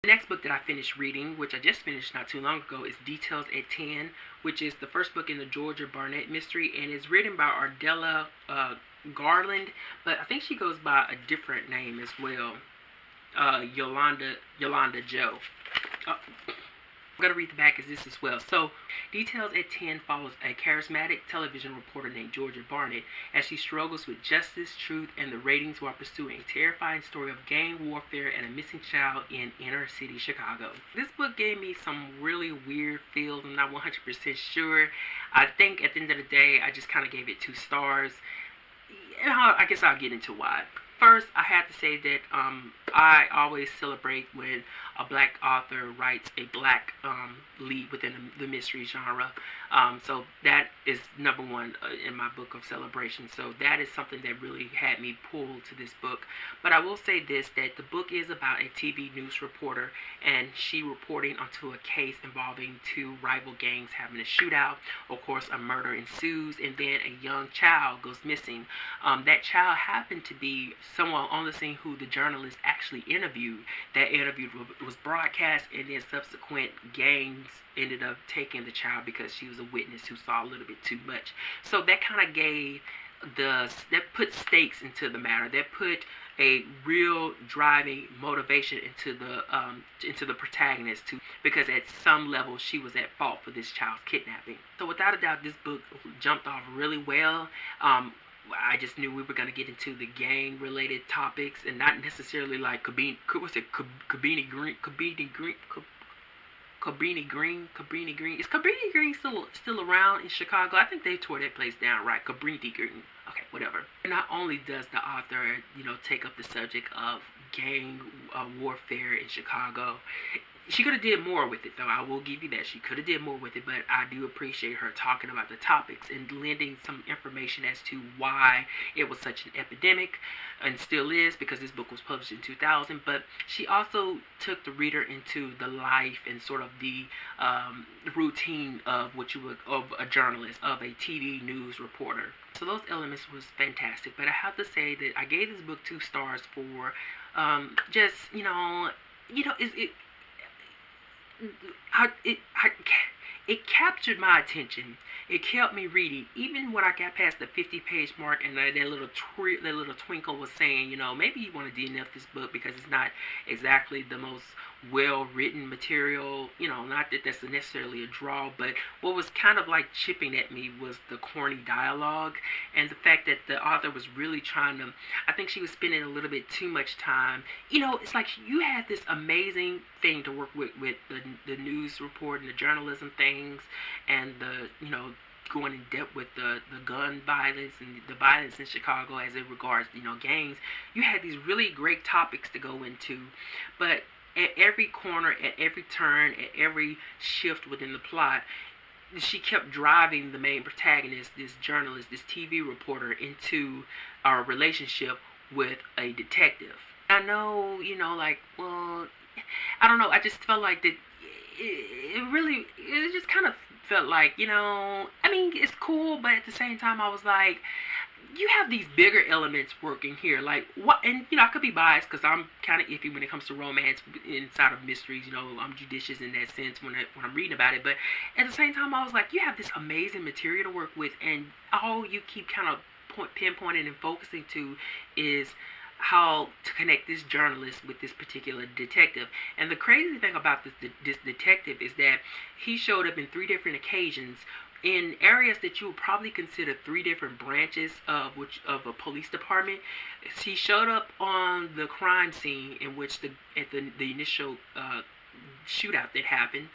The next book that I finished reading, which I just finished not too long ago, is Details at 10, which is the first book in the Georgia Barnett mystery, and is written by Ardella Garland, but I think she goes by a different name as well, Yolanda Joe. I'm going to read the back of this as well. So, Details at 10 follows a charismatic television reporter named Georgia Barnett as she struggles with justice, truth, and the ratings while pursuing a terrifying story of gang warfare and a missing child in inner city Chicago. This book gave me some really weird feels. I'm not 100% sure. I think at the end of the day, I just kind of gave it 2 stars. And I guess I'll get into why. First, I have to say that I always celebrate when a black author writes a black lead within the mystery genre. So that is number one in my book of celebration. So that is something that really had me pulled to this book. But I will say this, that the book is about a TV news reporter, and she reporting onto a case involving 2 rival gangs having a shootout. Of course, a murder ensues, and then a young child goes missing. That child happened to be someone on the scene who the journalist actually interviewed. That interview was broadcast, and then subsequent gangs ended up taking the child because she was a witness who saw a little bit too much. So that kind of gave that put stakes into the matter. That put a real driving motivation into the protagonist too, because at some level she was at fault for this child's kidnapping. So without a doubt, this book jumped off really well. I just knew we were going to get into the gang-related topics, and not necessarily like Cabrini Green. Is Cabrini Green still around in Chicago? I think they tore that place down, right? Cabrini Green. Okay, whatever. Not only does the author, take up the subject of gang warfare in Chicago, she could have did more with it, though. I will give you that. She could have did more with it, but I do appreciate her talking about the topics and lending some information as to why it was such an epidemic, and still is, because this book was published in 2000. But she also took the reader into the life and sort of the routine of of a journalist, of a TV news reporter. So those elements was fantastic. But I have to say that I gave this book 2 stars for it captured my attention. It kept me reading, even when I got past the 50-page mark, and that little twinkle was saying, maybe you want to DNF this book because it's not exactly the most well-written material. Not that that's necessarily a draw, but what was kind of like chipping at me was the corny dialogue, and the fact that the author was really trying to, I think she was spending a little bit too much time. It's like you had this amazing thing to work with the news report and the journalism things, and the, going in depth with the gun violence and the violence in Chicago as it regards, gangs. You had these really great topics to go into, but at every corner, at every turn, at every shift within the plot, she kept driving the main protagonist, this journalist, this TV reporter, into a relationship with a detective. I know, I don't know, I just felt like that it just kind of felt like, it's cool, but at the same time I was like, you have these bigger elements working here, like what? And I could be biased because I'm kind of iffy when it comes to romance inside of mysteries. I'm judicious in that sense when I'm reading about it. But at the same time, I was like, you have this amazing material to work with, and all you keep kind of pinpointing and focusing to is how to connect this journalist with this particular detective. And the crazy thing about this detective is that he showed up in 3 different occasions in areas that you would probably consider 3 different branches of a police department. He showed up on the crime scene in which the initial shootout that happened.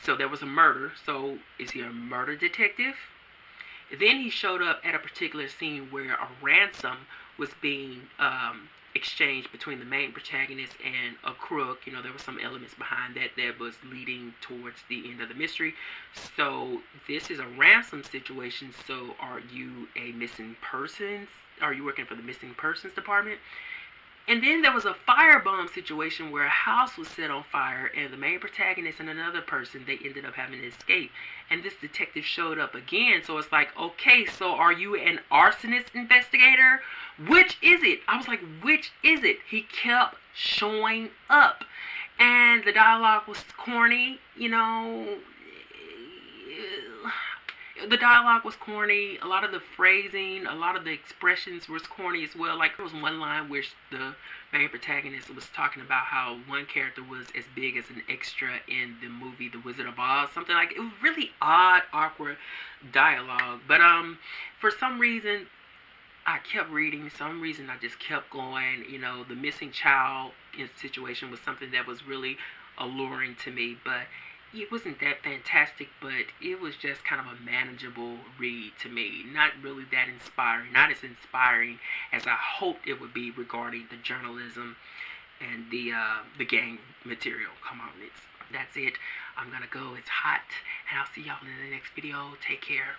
So there was a murder. So is he a murder detective? Then he showed up at a particular scene where a ransom was being exchanged between the main protagonist and a crook. There were some elements behind that was leading towards the end of the mystery. So this is a ransom situation. So are you a missing persons? Are you working for the missing persons department? And then there was a firebomb situation where a house was set on fire, and the main protagonist and another person, they ended up having to escape. And this detective showed up again. So it's like, okay, so are you an arsonist investigator? Which is it? I was like, which is it? He kept showing up. And and the dialogue was corny, you know. The dialogue was corny. A lot of the phrasing, a lot of the expressions was corny as well. Like, there was one line where the main protagonist was talking about how one character was as big as an extra in the movie The Wizard of Oz. Something like, it was really odd, awkward dialogue. But for some reason, I kept reading. Some reason I just kept going. You know, the missing child situation was something that was really alluring to me. But it wasn't that fantastic, but it was just kind of a manageable read to me. Not really that inspiring. Not as inspiring as I hoped it would be regarding the journalism and the gang material. Come on, that's it. I'm gonna go. It's hot, and I'll see y'all in the next video. Take care.